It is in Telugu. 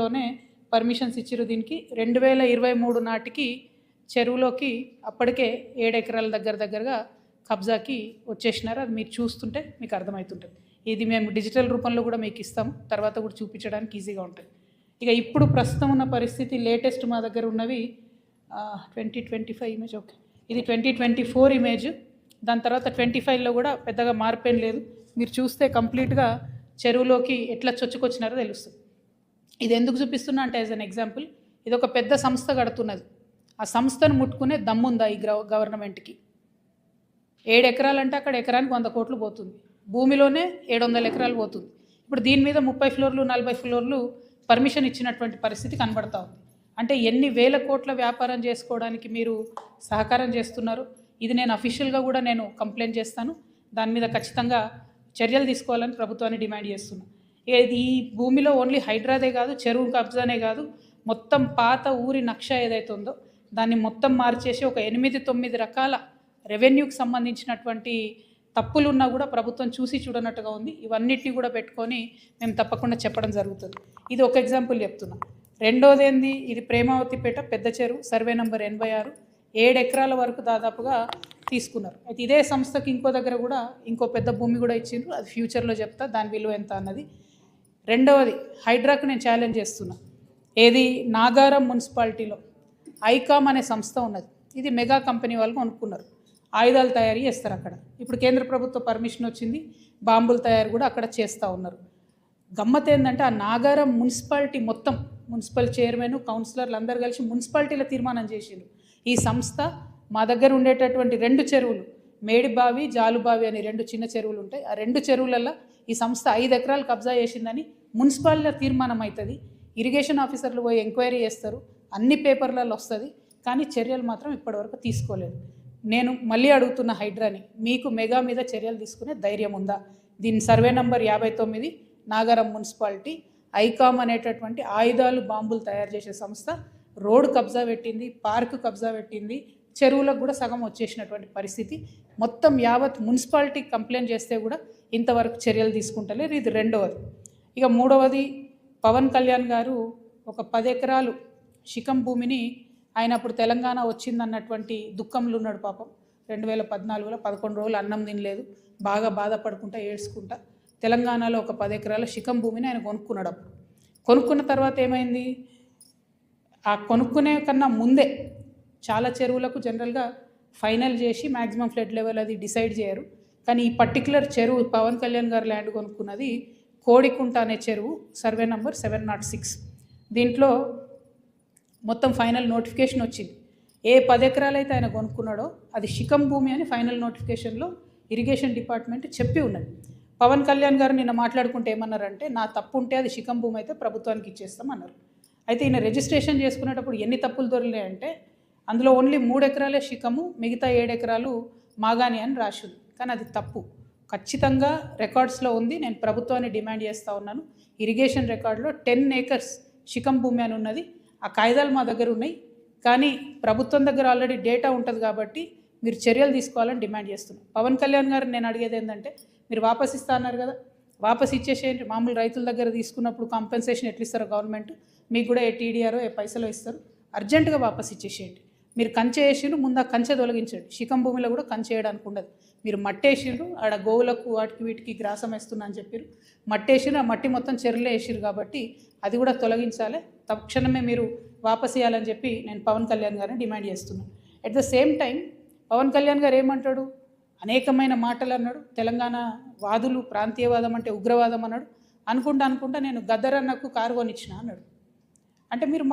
లోనే పర్మిషన్స్ ఇచ్చిరు. దీనికి 2023 నాటికి చెరువులోకి అప్పటికే 7 ఎకరాల దగ్గరగా కబ్జాకి వచ్చేసినారు. అది మీరు చూస్తుంటే మీకు అర్థమవుతుంటుంది. ఇది మేము డిజిటల్ రూపంలో కూడా మీకు ఇస్తాము, తర్వాత కూడా చూపించడానికి ఈజీగా ఉంటుంది. ఇక ఇప్పుడు ప్రస్తుతం ఉన్న పరిస్థితి లేటెస్ట్ మా దగ్గర ఉన్నవి 2025 ఇమేజ్. ఓకే, ఇది 2024 ఇమేజ్. దాని తర్వాత 25లో కూడా పెద్దగా మార్పేం లేదు. మీరు చూస్తే కంప్లీట్గా చెరువులోకి ఎట్లా చొచ్చుకొచ్చినారో తెలుస్తుంది. ఇది ఎందుకు చూపిస్తున్నా అంటే యాజ్ అన్ ఎగ్జాంపుల్, ఇది ఒక పెద్ద సంస్థ కడుతున్నది. ఆ సంస్థను ముట్టుకునే దమ్ముందా ఈ గవర్నమెంట్కి? 7 ఎకరాలు అంటే అక్కడ ఎకరానికి 100 కోట్లు పోతుంది. భూమిలోనే 700 ఎకరాలు పోతుంది. ఇప్పుడు దీని మీద 30 ఫ్లోర్లు 40 ఫ్లోర్లు పర్మిషన్ ఇచ్చినటువంటి పరిస్థితి కనబడతా ఉంది. అంటే ఎన్ని వేల కోట్ల వ్యాపారం చేసుకోవడానికి మీరు సహకారం చేస్తున్నారు. ఇది నేను అఫీషియల్గా కూడా నేను కంప్లైంట్ చేస్తాను. దాని మీద ఖచ్చితంగా చర్యలు తీసుకోవాలని ప్రభుత్వాన్ని డిమాండ్ చేస్తున్నాను. ఈ భూమిలో ఓన్లీ హైడ్రాదే కాదు, చెరువు కబ్జానే కాదు, మొత్తం పాత ఊరి నక్ష ఏదైతే ఉందో దాన్ని మొత్తం మార్చేసి ఒక 8-9 రకాల రెవెన్యూకి సంబంధించినటువంటి తప్పులు ఉన్నా కూడా ప్రభుత్వం చూసి చూడనట్టుగా ఉంది. ఇవన్నిటిని కూడా పెట్టుకొని మేము తప్పకుండా చెప్పడం జరుగుతుంది. ఇది ఒక ఎగ్జాంపుల్ చెప్తున్నా. రెండోది ఏంది, ఇది ప్రేమావతిపేట పెద్ద చెరువు, సర్వే నంబర్ 86, 7 ఎకరాల వరకు దాదాపుగా తీసుకున్నారు. అయితే ఇదే సంస్థకి ఇంకో దగ్గర కూడా ఇంకో పెద్ద భూమి కూడా ఇచ్చిండ్రు. అది ఫ్యూచర్లో చెప్తా దాని విలువ ఎంత అన్నది. రెండవది, హైడ్రాకు నేను ఛాలెంజ్ చేస్తున్నా. ఏది, నాగారం మున్సిపాలిటీలో ఐకామ్ అనే సంస్థ ఉన్నది. ఇది మెగా కంపెనీ వాళ్ళు కొనుక్కున్నారు. ఆయుధాలు తయారీ చేస్తారు అక్కడ. ఇప్పుడు కేంద్ర ప్రభుత్వ పర్మిషన్ వచ్చింది, బాంబుల తయారు కూడా అక్కడ చేస్తూ ఉన్నారు. గమ్మత్ ఏంటంటే ఆ నాగారం మున్సిపాలిటీ మొత్తం మున్సిపల్ చైర్మన్, కౌన్సిలర్లు అందరూ కలిసి మున్సిపాలిటీలో తీర్మానం చేసిండ్రు. ఈ సంస్థ మా దగ్గర ఉండేటటువంటి 2 చెరువులు, మేడిబావి, జాలుబావి అని 2 చిన్న చెరువులు ఉంటాయి. ఆ 2 చెరువులలో ఈ సంస్థ 5 ఎకరాలు కబ్జా చేసిందని మున్సిపాలిటీలో తీర్మానం అవుతుంది. ఇరిగేషన్ ఆఫీసర్లు పోయి ఎంక్వైరీ చేస్తారు, అన్ని పేపర్లలో వస్తుంది. కానీ చర్యలు మాత్రం ఇప్పటివరకు తీసుకోలేదు. నేను మళ్ళీ అడుగుతున్న హైడ్రాని, మీకు మెగా మీద చర్యలు తీసుకునే ధైర్యం ఉందా? దీని సర్వే నంబర్ 59, నాగారం మున్సిపాలిటీ, ఐకామ్ అనేటటువంటి ఆయుధాలు బాంబులు తయారు చేసే సంస్థ రోడ్డు కబ్జా పెట్టింది, పార్కు కబ్జా పెట్టింది, చెరువులకు కూడా సగం వచ్చేసినటువంటి పరిస్థితి. మొత్తం యావత్ మున్సిపాలిటీ కంప్లైంట్ చేస్తే కూడా ఇంతవరకు చర్యలు తీసుకుంటలేరు. ఇది రెండవది. ఇక మూడవది, పవన్ కళ్యాణ్ గారు ఒక 10 ఎకరాలు శిఖం భూమిని ఆయన అప్పుడు తెలంగాణ వచ్చిందన్నటువంటి దుఃఖంలో ఉన్నాడు పాపం. 2014లో 11 రోజులు అన్నం తినలేదు, బాగా బాధపడుకుంటా ఏడ్చుకుంటా తెలంగాణలో ఒక 10 ఎకరాల శిఖం భూమిని ఆయన కొనుక్కున్నాడు. అప్పుడు కొనుక్కున్న తర్వాత ఏమైంది, ఆ కొనుక్కునే కన్నా ముందే చాలా చెరువులకు జనరల్గా ఫైనల్ చేసి మ్యాక్సిమం ఫ్లడ్ లెవెల్ అది డిసైడ్ చేయరు. కానీ ఈ పర్టికులర్ చెరువు పవన్ కళ్యాణ్ గారు ల్యాండ్ కొనుక్కున్నది కోడికుంట అనే చెరువు, సర్వే నంబర్ 706. దీంట్లో మొత్తం ఫైనల్ నోటిఫికేషన్ వచ్చింది. ఏ 10 ఎకరాలు అయితే ఆయన కొనుక్కున్నాడో అది శిఖం భూమి అని ఫైనల్ నోటిఫికేషన్లో ఇరిగేషన్ డిపార్ట్మెంట్ చెప్పి ఉన్నది. పవన్ కళ్యాణ్ గారు నిన్న మాట్లాడుకుంటే ఏమన్నారంటే, నా తప్పు ఉంటే అది శిఖం భూమి అయితే ప్రభుత్వానికి ఇచ్చేస్తాం అన్నారు. అయితే ఈయన రిజిస్ట్రేషన్ చేసుకునేటప్పుడు ఎన్ని తప్పులు దొరికినాయంటే, అందులో ఓన్లీ 3 ఎకరాలే శిఖము, మిగతా 7 ఎకరాలు మాగాని అని రాసింది. కానీ అది తప్పు, ఖచ్చితంగా రికార్డ్స్లో ఉంది. నేను ప్రభుత్వాన్ని డిమాండ్ చేస్తూ ఉన్నాను. ఇరిగేషన్ రికార్డులో 10 ఏకర్స్ శిఖం భూమి అని ఉన్నది. ఆ కాయిదాలు మా దగ్గర ఉన్నాయి. కానీ ప్రభుత్వం దగ్గర ఆల్రెడీ డేటా ఉంటుంది కాబట్టి మీరు చర్యలు తీసుకోవాలని డిమాండ్ చేస్తున్నాను. పవన్ కళ్యాణ్ గారు నేను అడిగేది ఏంటంటే, మీరు వాపస్ ఇస్తా అన్నారు కదా, వాపస్ ఇచ్చేసేయండి. మామూలు రైతుల దగ్గర తీసుకున్నప్పుడు కాంపెన్సేషన్ ఎట్లా ఇస్తారో గవర్నమెంట్, మీకు కూడా ఏ టీడీఆరో ఏ పైసలో ఇస్తారు. అర్జెంటుగా వాపస్ ఇచ్చేసేయండి. మీరు కంచె వేసిండ్రు, ముందు ఆ కంచె తొలగించండి. శిఖం భూమిలో కూడా కంచె వేయడానికి ఉండదు. మీరు మట్టేసిండ్రు, ఆడ గోవులకు వాటికి వీటికి గ్రాసం వేస్తున్నా అని చెప్పారు. మట్టేసిండ్రు, ఆ మట్టి మొత్తం చెరువులో వేసిరు కాబట్టి అది కూడా తొలగించాలి. తక్షణమే మీరు వాపస్ ఇవ్వాలని చెప్పి నేను పవన్ కళ్యాణ్ గారిని డిమాండ్ చేస్తున్నాను. At the same time Pawan Kalyan గారు ఏమంటాడు, అనేకమైన మాటలు అన్నాడు. తెలంగాణ వాదులు ప్రాంతీయవాదం అంటే ఉగ్రవాదం అన్నాడు. అనుకుంటా నేను గద్దరన్నకు కారు కొనిచ్చిన అన్నాడు. అంటే మీరు